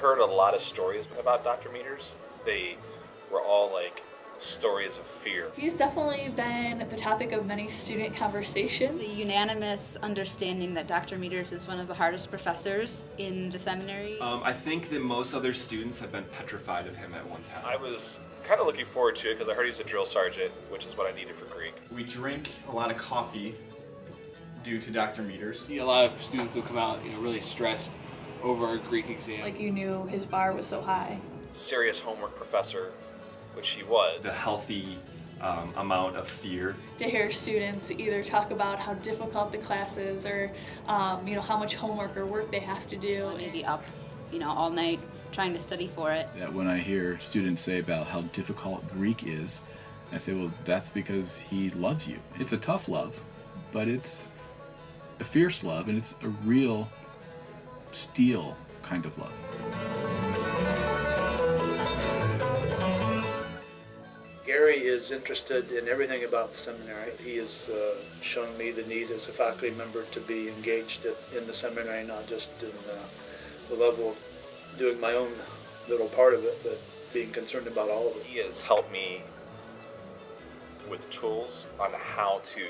heard a lot of stories about Dr. Meadors. They were all like stories of fear. He's definitely been the topic of many student conversations. The unanimous understanding that Dr. Meadors is one of the hardest professors in the seminary. I think that most other students have been petrified of him at one time. I was kind of looking forward to it because I heard he was a drill sergeant, which is what I needed for Greek. We drink a lot of coffee due to Dr. Meadors. A lot of students will come out, really stressed over our Greek exam. Like you knew his bar was so high. Serious homework professor, which he was. The healthy amount of fear. To hear students either talk about how difficult the class is or, how much homework or work they have to do. Maybe up, all night trying to study for it. That when I hear students say about how difficult Greek is, I say, well, that's because he loves you. It's a tough love, but it's a fierce love, and it's a real steel kind of love. Gary is interested in everything about the seminary. He has shown me the need as a faculty member to be engaged in the seminary, not just in the level of doing my own little part of it, but being concerned about all of it. He has helped me with tools on how to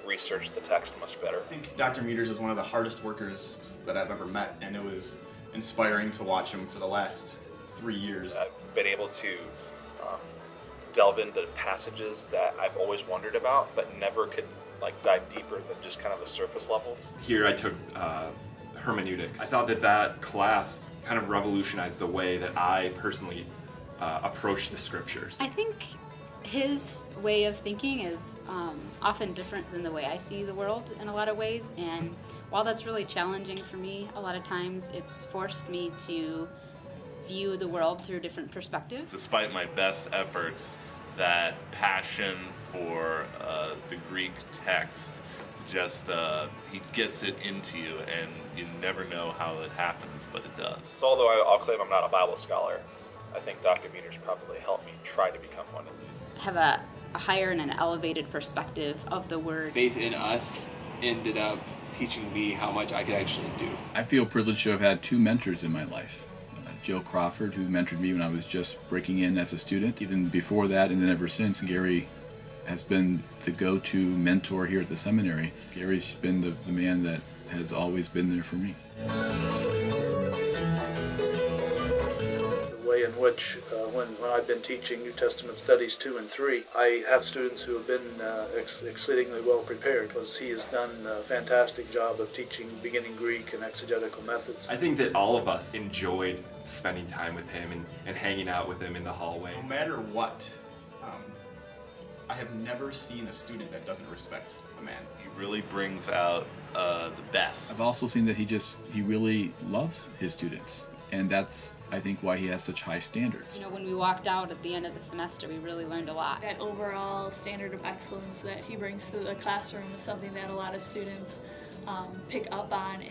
research the text much better. I think Dr. Meadors is one of the hardest workers that I've ever met, and it was inspiring to watch him for the last 3 years. I've been able to delve into passages that I've always wondered about, but never could dive deeper than just kind of the surface level. Here I took hermeneutics. I thought that class kind of revolutionized the way that I personally approach the scriptures. I think his way of thinking is often different than the way I see the world in a lot of ways, and while that's really challenging for me, a lot of times it's forced me to view the world through different perspectives. Despite my best efforts, that passion for the Greek text just he gets it into you, and you never know how it happens, but it does. So although I'll claim I'm not a Bible scholar, I think Dr. Meadors probably helped me try to become one of these. Have a higher and an elevated perspective of the word. Faith in us ended up teaching me how much I could actually do. I feel privileged to have had two mentors in my life. Jill Crawford, who mentored me when I was just breaking in as a student. Even before that, and then ever since, Gary has been the go-to mentor here at the seminary. Gary's been the man that has always been there for me. The way in which, when I've been teaching New Testament studies 2 and 3, I have students who have been exceedingly well prepared, because he has done a fantastic job of teaching beginning Greek and exegetical methods. I think that all of us enjoyed spending time with him and hanging out with him in the hallway. No matter what, I have never seen a student that doesn't respect a man. He really brings out the best. I've also seen that he really loves his students, and that's, I think, why he has such high standards. When we walked out at the end of the semester, we really learned a lot. That overall standard of excellence that he brings to the classroom is something that a lot of students pick up on.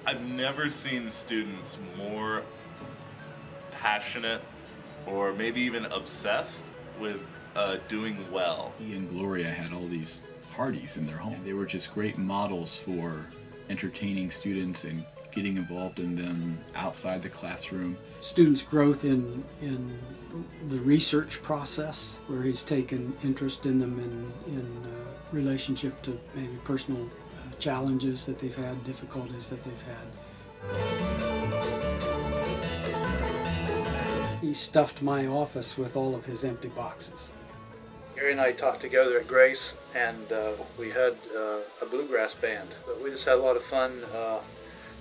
I've never seen students more passionate or maybe even obsessed with doing well. He and Gloria had all these parties in their home. They were just great models for entertaining students and getting involved in them outside the classroom. Students' growth in the research process, where he's taken interest in them in relationship to maybe personal challenges that they've had, difficulties that they've had. He stuffed my office with all of his empty boxes. Gary and I talked together at Grace, and we had a bluegrass band. But we just had a lot of fun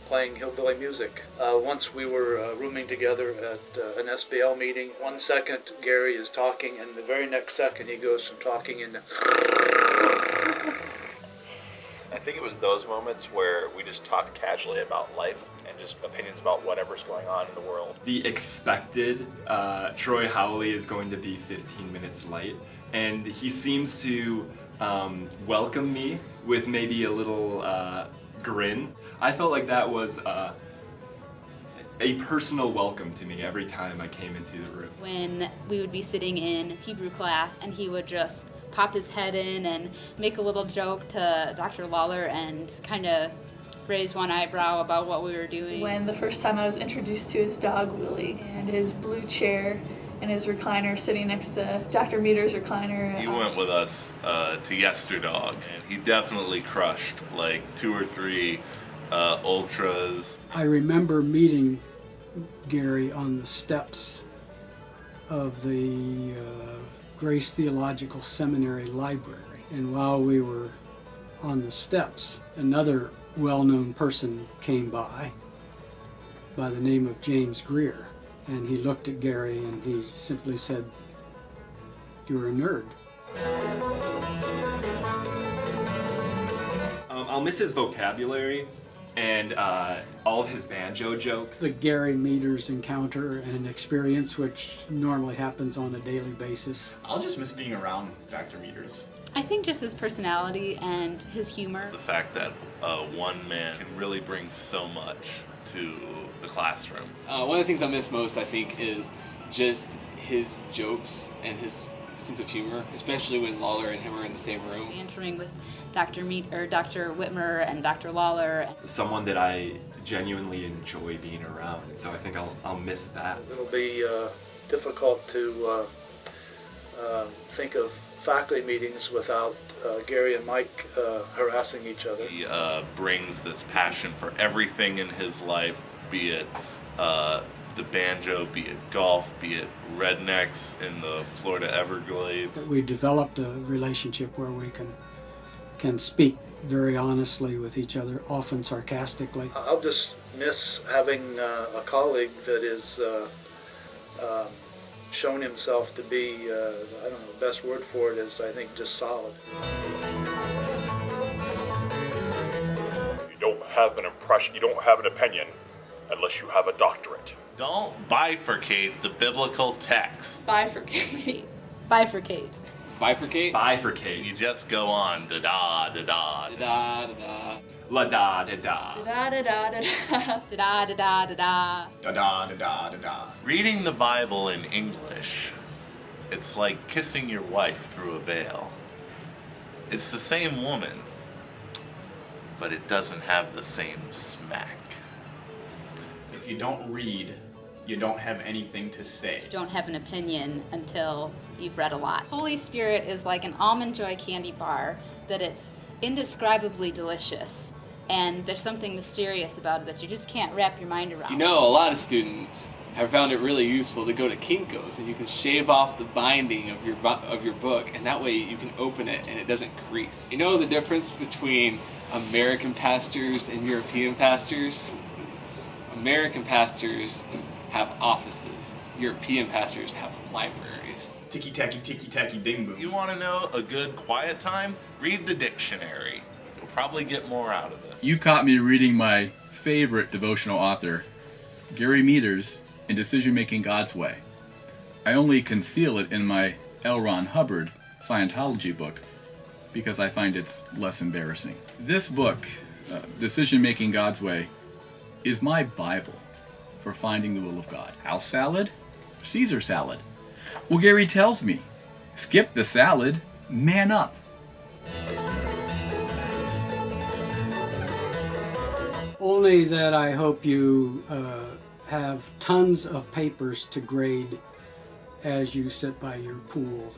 playing hillbilly music. Once we were rooming together at an SBL meeting. 1 second Gary is talking, and the very next second he goes from talking into... I think it was those moments where we just talked casually about life and just opinions about whatever's going on in the world. The expected Troy Howley is going to be 15 minutes late, and he seems to welcome me with maybe a little grin. I felt like that was a personal welcome to me every time I came into the room. When we would be sitting in Hebrew class and he would just pop his head in and make a little joke to Dr. Lawler and kind of raise one eyebrow about what we were doing. When the first time I was introduced to his dog, Willie, and his blue chair and his recliner sitting next to Dr. Meadors' recliner. He went with us to Yesterdog, and he definitely crushed like 2 or 3 ultras. I remember meeting Gary on the steps of the Grace Theological Seminary library. And while we were on the steps, another well-known person came by the name of James Greer. And he looked at Gary and he simply said, "You're a nerd." I'll miss his vocabulary and all of his banjo jokes. The Gary Meadors encounter and experience, which normally happens on a daily basis. I'll just miss being around Dr. Meadors. I think just his personality and his humor. The fact that one man can really bring so much to the classroom. One of the things I miss most, I think, is just his jokes and his sense of humor, especially when Lawler and him are in the same room. Entering with Dr. Whitmer and Dr. Lawler. Someone that I genuinely enjoy being around, and so I think I'll miss that. It'll be difficult to think of faculty meetings without Gary and Mike harassing each other. He brings this passion for everything in his life, be it the banjo, be it golf, be it rednecks in the Florida Everglades. We developed a relationship where we can speak very honestly with each other, often sarcastically. I'll just miss having a colleague that is shown himself to be, I don't know, the best word for it is, I think, just solid. You don't have an impression, you don't have an opinion unless you have a doctorate. Don't bifurcate the biblical text. Bifurcate. Bifurcate. Bifurcate? Bifurcate. You just go on, da-da, da-da. Da-da-da-da. La da da da. Da da da da da. Da da da da da. Da da da da da da. Reading the Bible in English, it's like kissing your wife through a veil. It's the same woman, but it doesn't have the same smack. If you don't read, you don't have anything to say. You don't have an opinion until you've read a lot. Holy Spirit is like an Almond Joy candy bar that it's indescribably delicious. And there's something mysterious about it that you just can't wrap your mind around. You know, a lot of students have found it really useful to go to Kinko's, and you can shave off the binding of your book, and that way you can open it and it doesn't crease. You know the difference between American pastors and European pastors? American pastors have offices. European pastors have libraries. Ticky-tacky, ding boom. You want to know a good quiet time? Read the dictionary. You'll probably get more out of it. You caught me reading my favorite devotional author, Gary Meadors, in Decision Making God's Way. I only conceal it in my L. Ron Hubbard Scientology book because I find it less embarrassing. This book, Decision Making God's Way, is my Bible for finding the will of God. House salad? Caesar salad? Well, Gary tells me, skip the salad, man up. Only that I hope you have tons of papers to grade as you sit by your pool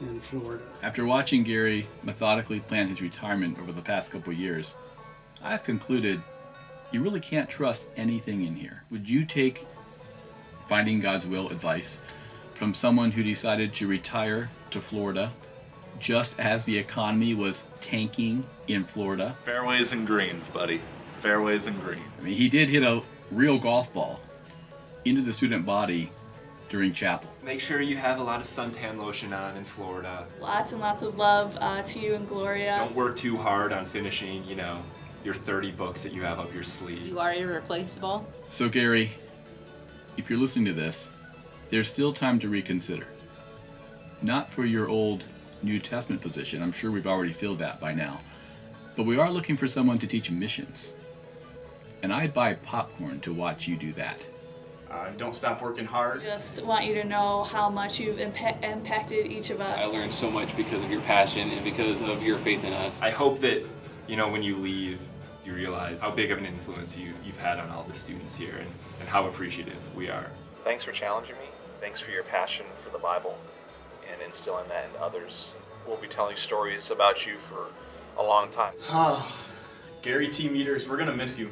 in Florida. After watching Gary methodically plan his retirement over the past couple years, I've concluded you really can't trust anything in here. Would you take Finding God's Will advice from someone who decided to retire to Florida just as the economy was tanking in Florida? Fairways and greens, buddy. Fairways and greens. I mean, he did hit a real golf ball into the student body during chapel. Make sure you have a lot of suntan lotion on in Florida. Lots and lots of love to you and Gloria. Don't work too hard on finishing, your 30 books that you have up your sleeve. You are irreplaceable. So Gary, if you're listening to this, there's still time to reconsider. Not for your old New Testament position, I'm sure we've already filled that by now, but we are looking for someone to teach missions. And I'd buy popcorn to watch you do that. Don't stop working hard. Just want you to know how much you've impacted each of us. I learned so much because of your passion and because of your faith in us. I hope that, when you leave, You realize how big of an influence you've had on all the students here and how appreciative we are. Thanks for challenging me. Thanks for your passion for the Bible and instilling that in others. We'll be telling stories about you for a long time. Gary T. Meadors, we're going to miss you.